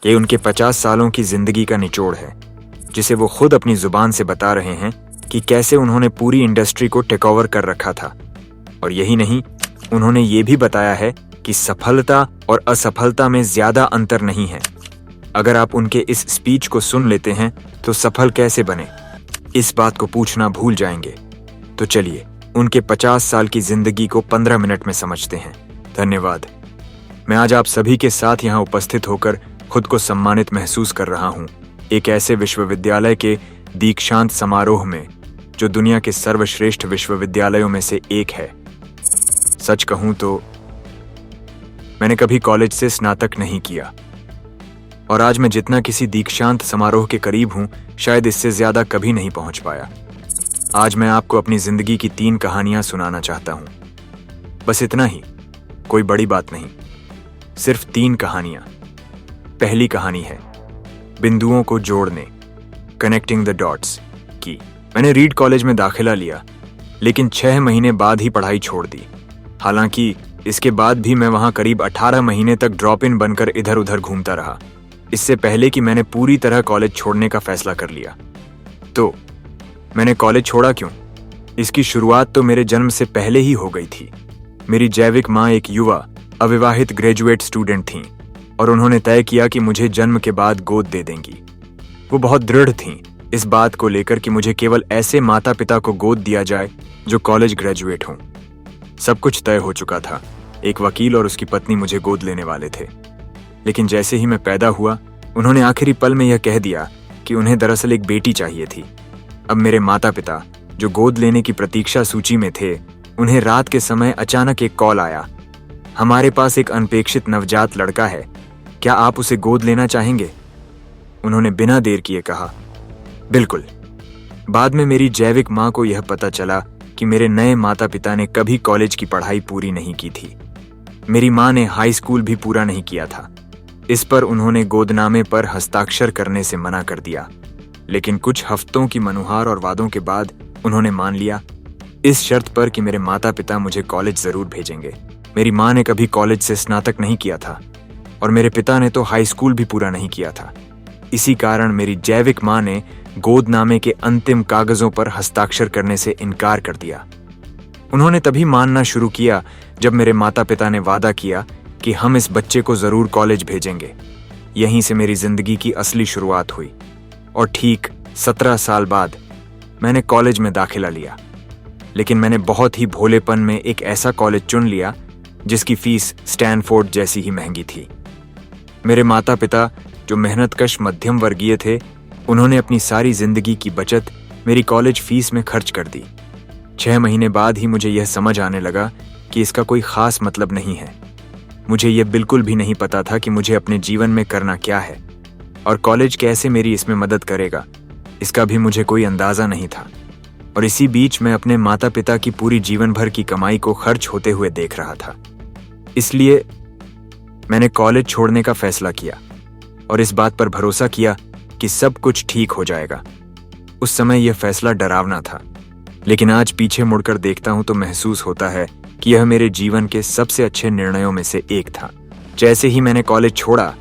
ये उनके 50 सालों की जिंदगी का निचोड़ है, जिसे वो खुद अपनी जुबान से बता रहे हैं कि कैसे उन्होंने पूरी इंडस्ट्री को टेक ओवर कर रखा था। और यही नहीं, उन्होंने ये भी बताया है कि सफलता और असफलता में ज्यादा अंतर नहीं है। अगर आप उनके इस स्पीच को सुन लेते हैं तो सफल कैसे बने, इस बात को पूछना भूल जाएंगे। तो चलिए उनके 50 साल की जिंदगी को 15 मिनट में समझते हैं। धन्यवाद। मैं आज आप सभी के साथ यहाँ उपस्थित होकर खुद को सम्मानित महसूस कर रहा हूँ, एक ऐसे विश्वविद्यालय के दीक्षांत समारोह में जो दुनिया के सर्वश्रेष्ठ विश्वविद्यालयों में से एक है। सच कहूं तो मैंने कभी कॉलेज से स्नातक नहीं किया, और आज मैं जितना किसी दीक्षांत समारोह के करीब हूं, शायद इससे ज्यादा कभी नहीं पहुंच पाया। आज मैं आपको अपनी जिंदगी की 3 कहानियां सुनाना चाहता हूं। बस इतना ही, कोई बड़ी बात नहीं, सिर्फ 3 कहानियां। पहली कहानी है बिंदुओं को जोड़ने, कनेक्टिंग द डॉट्स की। मैंने रीड कॉलेज में दाखिला लिया, लेकिन 6 महीने बाद ही पढ़ाई छोड़ दी। हालांकि इसके बाद भी मैं वहां करीब 18 महीने तक ड्रॉप इन बनकर इधर उधर घूमता रहा, इससे पहले कि मैंने पूरी तरह कॉलेज छोड़ने का फैसला कर लिया। तो मैंने कॉलेज छोड़ा क्यों? इसकी शुरुआत तो मेरे जन्म से पहले ही हो गई थी। मेरी जैविक माँ एक युवा अविवाहित ग्रेजुएट स्टूडेंट थीं, और उन्होंने तय किया कि मुझे जन्म के बाद गोद दे देंगी। वो बहुत दृढ़ थीं इस बात को लेकर कि मुझे केवल ऐसे माता पिता को गोद दिया जाए जो कॉलेज ग्रेजुएट हों। सब कुछ तय हो चुका था, एक वकील और उसकी पत्नी मुझे गोद लेने वाले थे। लेकिन जैसे ही मैं पैदा हुआ, उन्होंने आखिरी पल में यह कह दिया कि उन्हें दरअसल एक बेटी चाहिए थी। अब मेरे माता पिता, जो गोद लेने की प्रतीक्षा सूची में थे, उन्हें रात के समय अचानक एक कॉल आया, हमारे पास एक अनपेक्षित नवजात लड़का है, क्या आप उसे गोद लेना चाहेंगे? उन्होंने बिना देर किए कहा, बिल्कुल। बाद में मेरी जैविक माँ को यह पता चला कि मेरे नए माता पिता ने कभी कॉलेज की पढ़ाई पूरी नहीं की थी। मेरी माँ ने हाई स्कूल भी पूरा नहीं किया था। इस पर उन्होंने गोदनामे पर हस्ताक्षर करने से मना कर दिया, लेकिन कुछ हफ्तों की मनुहार और वादों के बाद उन्होंने मान लिया, इस शर्त पर कि मेरे माता पिता मुझे कॉलेज जरूर भेजेंगे। मेरी माँ ने कभी कॉलेज से स्नातक नहीं किया था, और मेरे पिता ने तो हाई स्कूल भी पूरा नहीं किया था। इसी कारण मेरी जैविक माँ ने गोदनामे के अंतिम कागजों पर हस्ताक्षर करने से इनकार कर दिया। उन्होंने तभी मानना शुरू किया जब मेरे माता पिता ने वादा किया कि हम इस बच्चे को जरूर कॉलेज भेजेंगे। यहीं से मेरी जिंदगी की असली शुरुआत हुई, और ठीक 17 साल बाद मैंने कॉलेज में दाखिला लिया। लेकिन मैंने बहुत ही भोलेपन में एक ऐसा कॉलेज चुन लिया जिसकी फीस स्टैनफोर्ड जैसी ही महंगी थी। मेरे माता पिता, जो मेहनतकश मध्यम वर्गीय थे, उन्होंने अपनी सारी जिंदगी की बचत मेरी कॉलेज फीस में खर्च कर दी। 6 महीने बाद ही मुझे यह समझ आने लगा कि इसका कोई खास मतलब नहीं है। मुझे यह बिल्कुल भी नहीं पता था कि मुझे अपने जीवन में करना क्या है, और कॉलेज कैसे मेरी इसमें मदद करेगा, इसका भी मुझे कोई अंदाजा नहीं था। और इसी बीच मैं अपने माता पिता की पूरी जीवन भर की कमाई को खर्च होते हुए देख रहा था। इसलिए मैंने कॉलेज छोड़ने का फैसला किया, और इस बात पर भरोसा किया कि सब कुछ ठीक हो जाएगा। उस समय यह फैसला डरावना था, लेकिन आज पीछे मुड़कर देखता हूं तो महसूस होता है कि यह मेरे जीवन के सबसे अच्छे निर्णयों में से एक था। जैसे ही मैंने कॉलेज छोड़ा,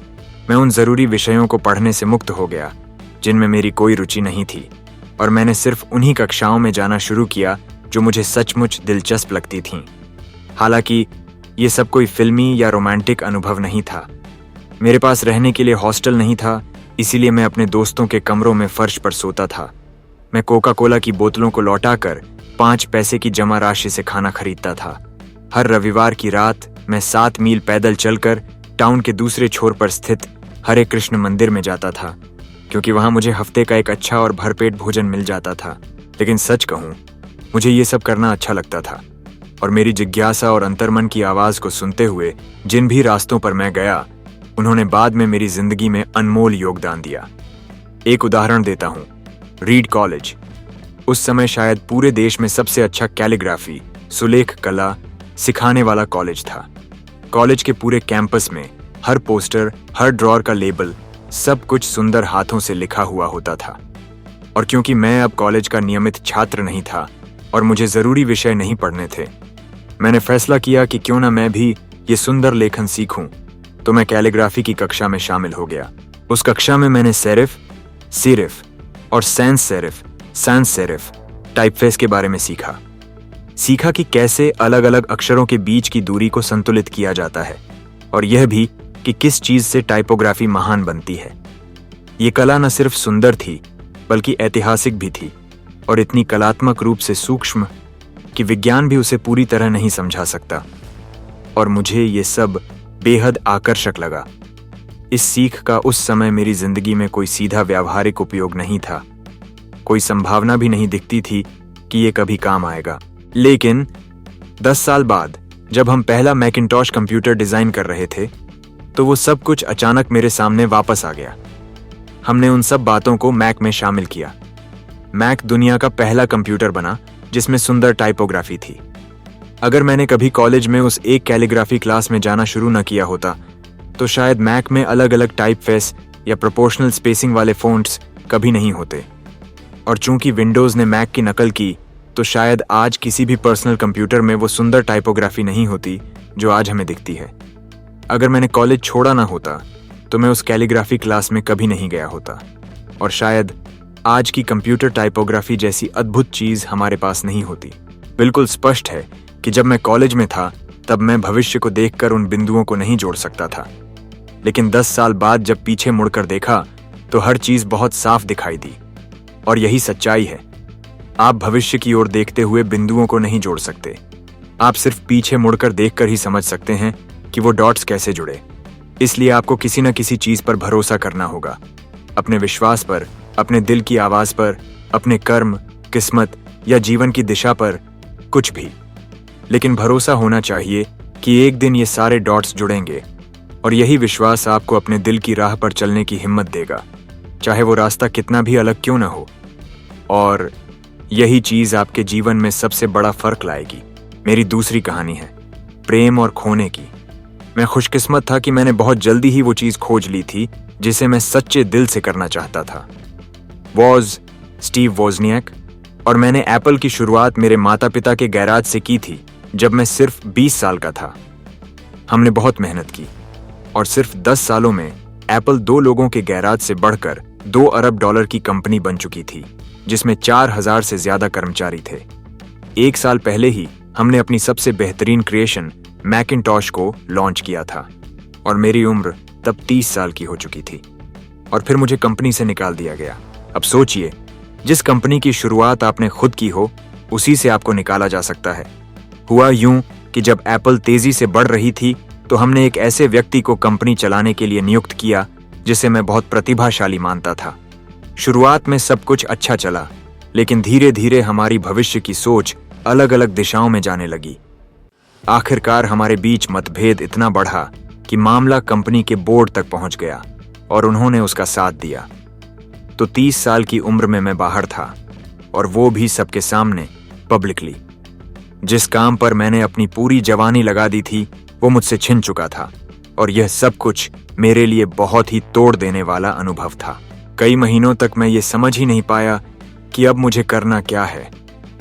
मैं उन जरूरी विषयों को पढ़ने से मुक्त हो गया जिनमें मेरी कोई रुचि नहीं थी, और मैंने सिर्फ उन्हीं कक्षाओं में जाना शुरू किया जो मुझे सचमुच दिलचस्प लगती थीं। हालांकि ये सब कोई फिल्मी या रोमांटिक अनुभव नहीं था। मेरे पास रहने के लिए हॉस्टल नहीं था, इसीलिए मैं अपने दोस्तों के कमरों में फर्श पर सोता था। मैं कोका कोला की बोतलों को लौटाकर 5 पैसे की जमा राशि से खाना खरीदता था। हर रविवार की रात मैं 7 मील पैदल चलकर टाउन के दूसरे छोर पर स्थित हरे कृष्ण मंदिर में जाता था, क्योंकि वहां मुझे हफ्ते का एक अच्छा और भरपेट भोजन मिल जाता था। लेकिन सच कहूं, मुझे ये सब करना अच्छा लगता था, और मेरी जिज्ञासा और अंतर्मन की आवाज को सुनते हुए जिन भी रास्तों पर मैं गया, उन्होंने बाद में मेरी जिंदगी में अनमोल योगदान दिया। एक उदाहरण देता हूं, रीड कॉलेज उस समय शायद पूरे देश में सबसे अच्छा कैलीग्राफी, सुलेख कला सिखाने वाला कॉलेज था। कॉलेज के पूरे कैंपस में हर पोस्टर, हर ड्रॉर का लेबल, सब कुछ सुंदर हाथों से लिखा हुआ होता था। और क्योंकि मैं अब कॉलेज का नियमित छात्र नहीं था और मुझे जरूरी विषय नहीं पढ़ने थे, मैंने फैसला किया कि क्यों ना मैं भी ये सुंदर लेखन सीखूं। तो मैं कैलीग्राफी की कक्षा में शामिल हो गया। उस कक्षा में मैंने सेरिफ, सिरिफ और सैंस सेरिफ टाइपफेस के बारे में सीखा कि कैसे अलग अलग अक्षरों के बीच की दूरी को संतुलित किया जाता है, और यह भी कि किस चीज से टाइपोग्राफी महान बनती है। ये कला न सिर्फ सुंदर थी बल्कि ऐतिहासिक भी थी, और इतनी कलात्मक रूप से सूक्ष्म कि विज्ञान भी उसे पूरी तरह नहीं समझा सकता। और मुझे ये सब बेहद आकर्षक लगा। इस सीख का उस समय मेरी जिंदगी में कोई सीधा व्यावहारिक उपयोग नहीं था, कोई संभावना भी नहीं दिखती थी कि ये कभी काम आएगा। लेकिन 10 साल बाद जब हम पहला मैकिंटॉश कंप्यूटर डिजाइन कर रहे थे, तो वो सब कुछ अचानक मेरे सामने वापस आ गया। हमने उन सब बातों को मैक में शामिल किया। मैक दुनिया का पहला कंप्यूटर बना जिसमें सुंदर टाइपोग्राफी थी। अगर मैंने कभी कॉलेज में उस एक कैलीग्राफी क्लास में जाना शुरू न किया होता, तो शायद मैक में अलग अलग टाइपफेस या प्रोपोर्शनल स्पेसिंग वाले फ़ॉन्ट्स कभी नहीं होते। और चूंकि विंडोज़ ने मैक की नकल की, तो शायद आज किसी भी पर्सनल कंप्यूटर में वो सुंदर टाइपोग्राफी नहीं होती जो आज हमें दिखती है। अगर मैंने कॉलेज छोड़ा ना होता, तो मैं उस कैलीग्राफी क्लास में कभी नहीं गया होता, और शायद आज की कंप्यूटर टाइपोग्राफी जैसी अद्भुत चीज़ हमारे पास नहीं होती। बिल्कुल स्पष्ट है कि जब मैं कॉलेज में था, तब मैं भविष्य को देखकर उन बिंदुओं को नहीं जोड़ सकता था। लेकिन 10 साल बाद जब पीछे मुड़कर देखा, तो हर चीज़ बहुत साफ दिखाई दी। और यही सच्चाई है। आप भविष्य की ओर देखते हुए बिंदुओं को नहीं जोड़ सकते। आप सिर्फ पीछे मुड़कर देखकर ही समझ सकते हैं कि वो डॉट्स कैसे जुड़े। इसलिए आपको किसी न किसी चीज़ पर भरोसा करना होगा, अपने विश्वास पर, अपने दिल की आवाज़ पर, अपने कर्म, किस्मत या जीवन की दिशा पर, कुछ भी। लेकिन भरोसा होना चाहिए कि एक दिन ये सारे डॉट्स जुड़ेंगे, और यही विश्वास आपको अपने दिल की राह पर चलने की हिम्मत देगा, चाहे वो रास्ता कितना भी अलग क्यों ना हो। और यही चीज़ आपके जीवन में सबसे बड़ा फर्क लाएगी। मेरी दूसरी कहानी है प्रेम और खोने की। मैं खुशकिस्मत था कि मैंने बहुत जल्दी ही वो चीज़ खोज ली थी जिसे मैं सच्चे दिल से करना चाहता था। Steve Wozniak. और मैंने एप्पल की शुरुआत मेरे माता पिता के गैराज से की थी जब मैं सिर्फ 20 साल का था। हमने बहुत मेहनत की, और सिर्फ 10 सालों में एप्पल 2 लोगों के गैराज से बढ़कर $2 अरब की कंपनी बन चुकी थी, जिसमें 4000 से ज्यादा कर्मचारी थे। 1 साल पहले ही हमने अपनी सबसे बेहतरीन क्रिएशन मैकिंटॉश को लॉन्च किया था, और मेरी उम्र तब 30 साल की हो चुकी थी। और फिर मुझे कंपनी से निकाल दिया गया। अब सोचिए, जिस कंपनी की शुरुआत आपने खुद की हो, उसी से आपको निकाला जा सकता है। हुआ यूं कि जब एप्पल तेजी से बढ़ रही थी, तो हमने एक ऐसे व्यक्ति को कंपनी चलाने के लिए नियुक्त किया जिसे मैं बहुत प्रतिभाशाली मानता था। शुरुआत में सब कुछ अच्छा चला, लेकिन धीरे धीरे हमारी भविष्य की सोच अलग अलग दिशाओं में जाने लगी। आखिरकार हमारे बीच मतभेद इतना बढ़ा कि मामला कंपनी के बोर्ड तक पहुंच गया, और उन्होंने उसका साथ दिया। तो 30 साल की उम्र में मैं बाहर था, और वो भी सबके सामने, पब्लिकली। जिस काम पर मैंने अपनी पूरी जवानी लगा दी थी, वो मुझसे छिन चुका था, और यह सब कुछ मेरे लिए बहुत ही तोड़ देने वाला अनुभव था। कई महीनों तक मैं ये समझ ही नहीं पाया कि अब मुझे करना क्या है।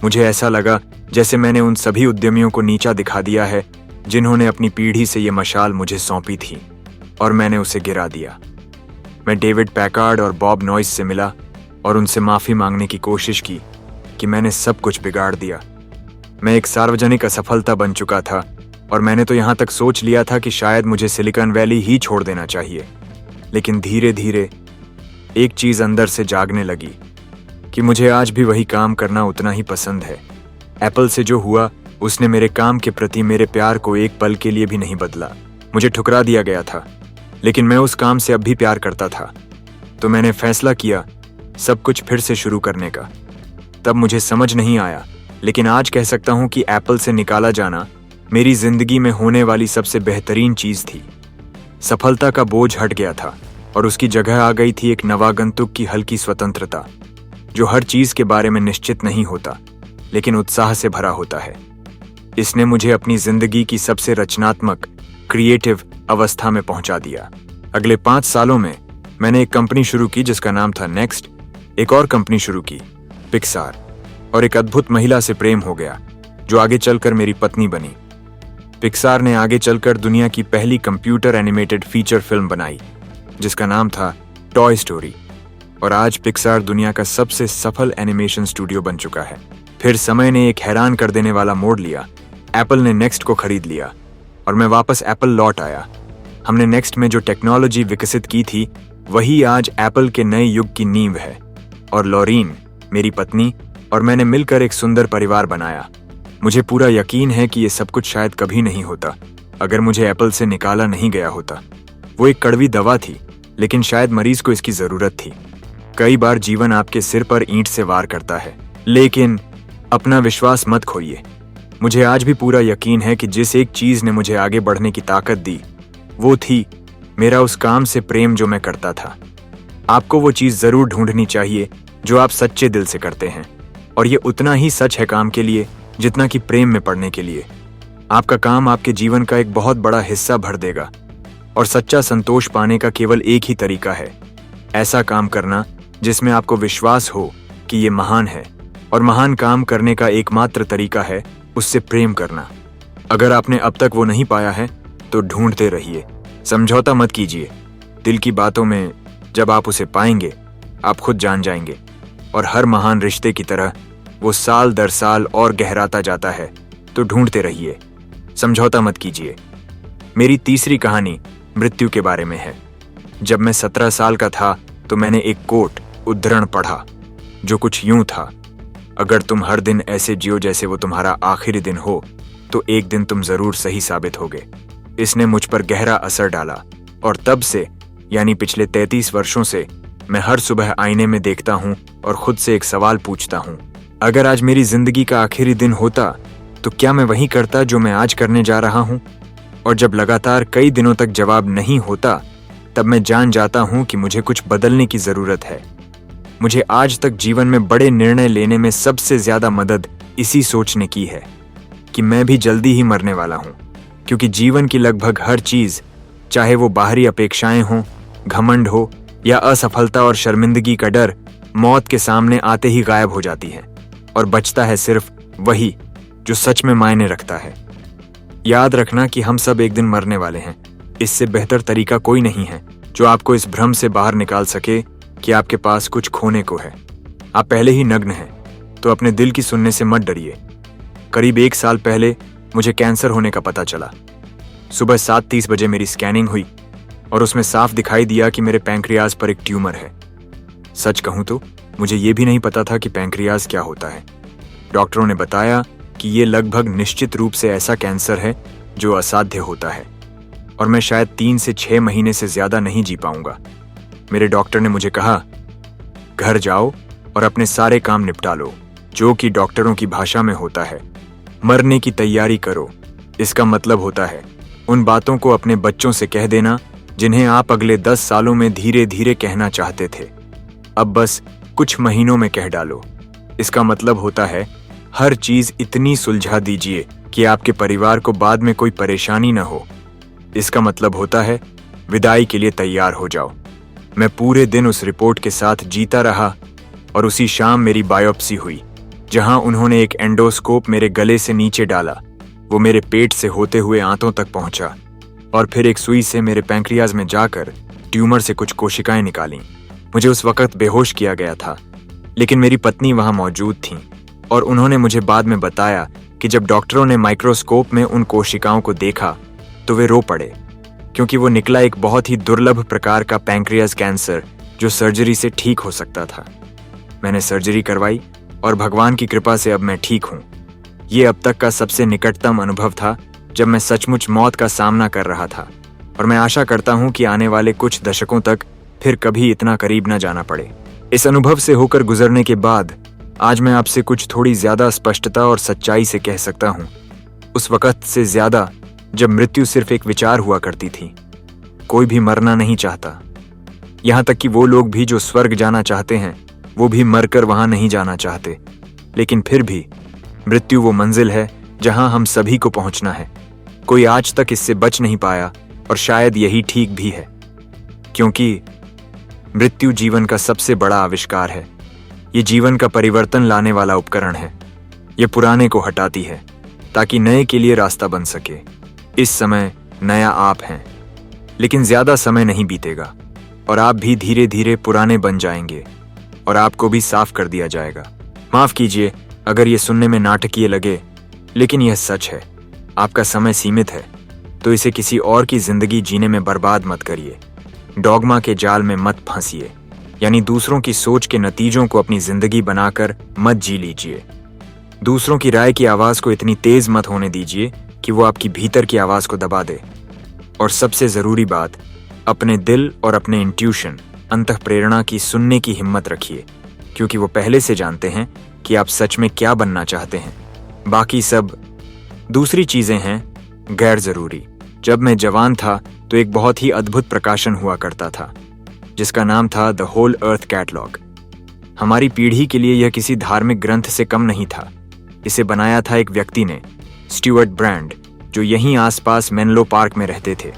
मुझे ऐसा लगा जैसे मैंने उन सभी उद्यमियों को नीचा दिखा दिया है जिन्होंने अपनी पीढ़ी से ये मशाल मुझे सौंपी थी, और मैंने उसे गिरा दिया। मैं डेविड पैकार्ड और बॉब नॉइस से मिला और उनसे माफ़ी मांगने की कोशिश की कि मैंने सब कुछ बिगाड़ दिया। मैं एक सार्वजनिक असफलता बन चुका था, और मैंने तो यहाँ तक सोच लिया था कि शायद मुझे सिलिकॉन वैली ही छोड़ देना चाहिए। लेकिन धीरे धीरे एक चीज़ अंदर से जागने लगी कि मुझे आज भी वही काम करना उतना ही पसंद है। एप्पल से जो हुआ, उसने मेरे काम के प्रति मेरे प्यार को एक पल के लिए भी नहीं बदला। मुझे ठुकरा दिया गया था, लेकिन मैं उस काम से अब भी प्यार करता था। तो मैंने फैसला किया सब कुछ फिर से शुरू करने का। तब मुझे समझ नहीं आया, लेकिन आज कह सकता हूं कि एप्पल से निकाला जाना मेरी जिंदगी में होने वाली सबसे बेहतरीन चीज थी। सफलता का बोझ हट गया था, और उसकी जगह आ गई थी एक नवागंतुक की हल्की स्वतंत्रता, जो हर चीज के बारे में निश्चित नहीं होता, लेकिन उत्साह से भरा होता है। इसने मुझे अपनी जिंदगी की सबसे रचनात्मक, क्रिएटिव अवस्था में पहुंचा दिया। अगले 5 सालों में मैंने एक कंपनी शुरू की जिसका नाम था नेक्स्ट, एक और कंपनी शुरू की, पिक्सार, और एक अद्भुत महिला से प्रेम हो गया जो आगे चलकर मेरी पत्नी बनी। पिक्सार ने आगे चलकर दुनिया की पहली कंप्यूटर एनिमेटेड फीचर फिल्म बनाई जिसका नाम था टॉय स्टोरी, और आज पिक्सार दुनिया का सबसे सफल एनिमेशन स्टूडियो बन चुका है। फिर समय ने एक हैरान कर देने वाला मोड़ लिया। एप्पल ने नेक्स्ट को खरीद लिया और मैं वापस एप्पल लौट आया। हमने नेक्स्ट में जो टेक्नोलॉजी विकसित की थी वही आज एप्पल के नए युग की नींव है। और लॉरीन, मेरी पत्नी, और मैंने मिलकर एक सुंदर परिवार बनाया। मुझे पूरा यकीन है कि ये सब कुछ शायद कभी नहीं होता अगर मुझे एप्पल से निकाला नहीं गया होता। वो एक कड़वी दवा थी, लेकिन शायद मरीज को इसकी जरूरत थी। कई बार जीवन आपके सिर पर ईंट से वार करता है, लेकिन अपना विश्वास मत खोइए। मुझे आज भी पूरा यकीन है कि जिस एक चीज ने मुझे आगे बढ़ने की ताकत दी वो थी मेरा उस काम से प्रेम जो मैं करता था। आपको वो चीज जरूर ढूंढनी चाहिए जो आप सच्चे दिल से करते हैं, और ये उतना ही सच है काम के लिए जितना कि प्रेम में पड़ने के लिए। आपका काम आपके जीवन का एक बहुत बड़ा हिस्सा भर देगा, और सच्चा संतोष पाने का केवल एक ही तरीका है, ऐसा काम करना जिसमें आपको विश्वास हो कि ये महान है, और महान काम करने का एकमात्र तरीका है उससे प्रेम करना। अगर आपने अब तक वो नहीं पाया है तो ढूंढते रहिए, समझौता मत कीजिए। दिल की बातों में जब आप उसे पाएंगे आप खुद जान जाएंगे, और हर महान रिश्ते की तरह वो साल दर साल और गहराता जाता है। तो ढूंढते रहिए, समझौता मत कीजिए। मेरी तीसरी कहानी मृत्यु के बारे में है। जब मैं 17 साल का था तो मैंने एक कोट उद्धरण पढ़ा जो कुछ यूं था, अगर तुम हर दिन ऐसे जियो जैसे वो तुम्हारा आखिरी दिन हो तो एक दिन तुम जरूर सही साबित होगे। इसने मुझ पर गहरा असर डाला, और तब से यानी पिछले 33 वर्षों से मैं हर सुबह आईने में देखता हूं और खुद से एक सवाल पूछता हूं, अगर आज मेरी जिंदगी का आखिरी दिन होता तो क्या मैं वही करता जो मैं आज करने जा रहा हूं? और जब लगातार कई दिनों तक जवाब नहीं होता तब मैं जान जाता हूं कि मुझे कुछ बदलने की जरूरत है। मुझे आज तक जीवन में बड़े निर्णय लेने में सबसे ज्यादा मदद इसी सोचने की है कि मैं भी जल्दी ही मरने वाला हूं, क्योंकि जीवन की लगभग हर चीज, चाहे वो बाहरी अपेक्षाएं हों, घमंड हो या असफलता और शर्मिंदगी का डर, मौत के सामने आते ही गायब हो जाती है, और बचता है सिर्फ वही जो सच में मायने रखता है। याद रखना कि हम सब एक दिन मरने वाले हैं। इससे बेहतर तरीका कोई नहीं है जो आपको इस भ्रम से बाहर निकाल सके कि आपके पास कुछ खोने को है। आप पहले ही नग्न हैं, तो अपने दिल की सुनने से मत डरिए। करीब 1 साल पहले मुझे कैंसर होने का पता चला। सुबह 7:30 बजे मेरी स्कैनिंग हुई और उसमें साफ दिखाई दिया कि मेरे पैंक्रियाज पर एक ट्यूमर है। सच कहूं तो मुझे ये भी नहीं पता था कि पैंक्रियाज क्या होता है। डॉक्टरों ने बताया कि ये लगभग निश्चित रूप से ऐसा कैंसर है जो असाध्य होता है, और मैं शायद 3 से 6 महीने से ज्यादा नहीं जी पाऊंगा। मेरे डॉक्टर ने मुझे कहा, घर जाओ और अपने सारे काम निपटा लो, जो कि डॉक्टरों की भाषा में होता है मरने की तैयारी करो। इसका मतलब होता है उन बातों को अपने बच्चों से कह देना जिन्हें आप अगले 10 सालों में धीरे धीरे कहना चाहते थे, अब बस कुछ महीनों में कह डालो। इसका मतलब होता है हर चीज इतनी सुलझा दीजिए कि आपके परिवार को बाद में कोई परेशानी न हो। इसका मतलब होता है विदाई के लिए तैयार हो जाओ। मैं पूरे दिन उस रिपोर्ट के साथ जीता रहा, और उसी शाम मेरी बायोप्सी हुई, जहां उन्होंने एक एंडोस्कोप मेरे गले से नीचे डाला। वो मेरे पेट से होते हुए आंतों तक पहुंचा, और फिर एक सुई से मेरे पैंक्रियाज में जाकर ट्यूमर से कुछ कोशिकाएं निकालीं। मुझे उस वक्त बेहोश किया गया था, लेकिन मेरी पत्नी वहां मौजूद थीं, और उन्होंने मुझे बाद में बताया कि जब डॉक्टरों ने माइक्रोस्कोप में उन कोशिकाओं को देखा तो वे रो पड़े, क्योंकि वो निकला एक बहुत ही दुर्लभ प्रकार का पैंक्रियाज कैंसर जो सर्जरी से ठीक हो सकता था। मैंने सर्जरी करवाई और भगवान की कृपा से अब मैं ठीक हूं। ये अब तक का सबसे निकटतम अनुभव था जब मैं सचमुच मौत का सामना कर रहा था, और मैं आशा करता हूं कि आने वाले कुछ दशकों तक फिर कभी इतना करीब न जाना पड़े। इस अनुभव से होकर गुजरने के बाद आज मैं आपसे कुछ थोड़ी ज्यादा स्पष्टता और सच्चाई से कह सकता हूं, उस वक्त से ज्यादा जब मृत्यु सिर्फ एक विचार हुआ करती थी। कोई भी मरना नहीं चाहता, यहां तक कि वो लोग भी जो स्वर्ग जाना चाहते हैं वो भी मरकर वहां नहीं जाना चाहते। लेकिन फिर भी मृत्यु वो मंजिल है जहां हम सभी को पहुंचना है। कोई आज तक इससे बच नहीं पाया, और शायद यही ठीक भी है, क्योंकि मृत्यु जीवन का सबसे बड़ा आविष्कार है। ये जीवन का परिवर्तन लाने वाला उपकरण है। ये पुराने को हटाती है ताकि नए के लिए रास्ता बन सके। इस समय नया आप हैं, लेकिन ज्यादा समय नहीं बीतेगा। और आप भी धीरे धीरे पुराने बन जाएंगे और आपको भी साफ कर दिया जाएगा। माफ कीजिए अगर ये सुनने में नाटकीय लगे, लेकिन यह सच है। आपका समय सीमित है, तो इसे किसी और की जिंदगी जीने में बर्बाद मत करिए। डॉगमा के जाल में मत फंसिए, यानी दूसरों की सोच के नतीजों को अपनी जिंदगी बनाकर मत जी लीजिए। दूसरों की राय की आवाज को इतनी तेज मत होने दीजिए कि वो आपकी भीतर की आवाज को दबा दे। और सबसे जरूरी बात, अपने दिल और अपने इंट्यूशन, अंतःप्रेरणा की सुनने की हिम्मत रखिए, क्योंकि वो पहले से जानते हैं कि आप सच में क्या बनना चाहते हैं। बाकी सब दूसरी चीजें हैं गैर जरूरी। जब मैं जवान था तो एक बहुत ही अद्भुत प्रकाशन हुआ करता था जिसका नाम था द होल अर्थ कैटलॉग। हमारी पीढ़ी के लिए यह किसी धार्मिक ग्रंथ से कम नहीं था। इसे बनाया था एक व्यक्ति ने, स्टीवर्ट ब्रांड, जो यहीं आसपास मेनलो पार्क में रहते थे,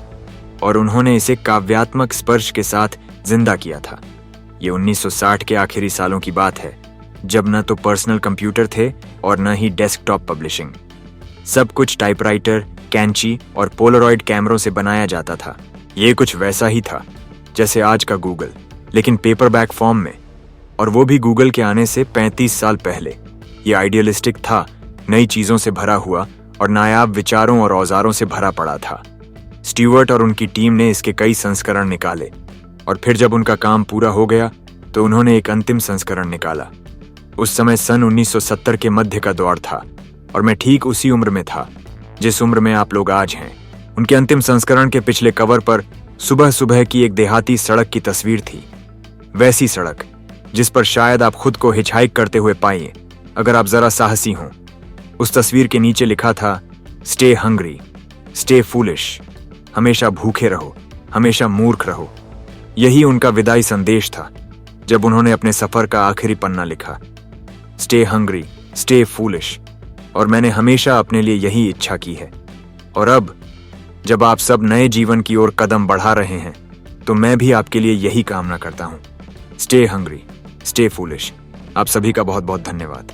और उन्होंने इसे काव्यात्मक स्पर्श के साथ जिंदा किया था। ये 1960 के आखिरी सालों की बात है, जब न तो पर्सनल कंप्यूटर थे और न ही डेस्कटॉप पब्लिशिंग। सब कुछ टाइपराइटर, कैंची और पोलरॉइड कैमरों से बनाया जाता था। ये कुछ वैसा ही था जैसे आज का गूगल, लेकिन पेपरबैक फॉर्म में, और वो भी गूगल के आने से 35 साल पहले। ये आइडियलिस्टिक था, नई चीजों से भरा हुआ और नायाब विचारों और औजारों से भरा पड़ा था। स्टीवर्ट और उनकी टीम ने इसके कई संस्करण निकाले, और फिर जब उनका काम पूरा हो गया तो उन्होंने एक अंतिम संस्करण निकाला। उस समय सन 1970 के मध्य का दौर था, और मैं ठीक उसी उम्र में था जिस उम्र में आप लोग आज हैं। उनके अंतिम संस्करण के पिछले कवर पर सुबह सुबह की एक देहाती सड़क की तस्वीर थी, वैसी सड़क जिस पर शायद आप खुद को हिचहाइक करते हुए पाइए अगर आप जरा साहसी हों। उस तस्वीर के नीचे लिखा था, स्टे हंग्री, स्टे फूलिश, हमेशा भूखे रहो, हमेशा मूर्ख रहो। यही उनका विदाई संदेश था जब उन्होंने अपने सफर का आखिरी पन्ना लिखा, स्टे हंग्री, स्टे फूलिश। और मैंने हमेशा अपने लिए यही इच्छा की है। और अब जब आप सब नए जीवन की ओर कदम बढ़ा रहे हैं, तो मैं भी आपके लिए यही कामना करता हूं। Stay hungry, stay foolish. आप सभी का बहुत बहुत धन्यवाद।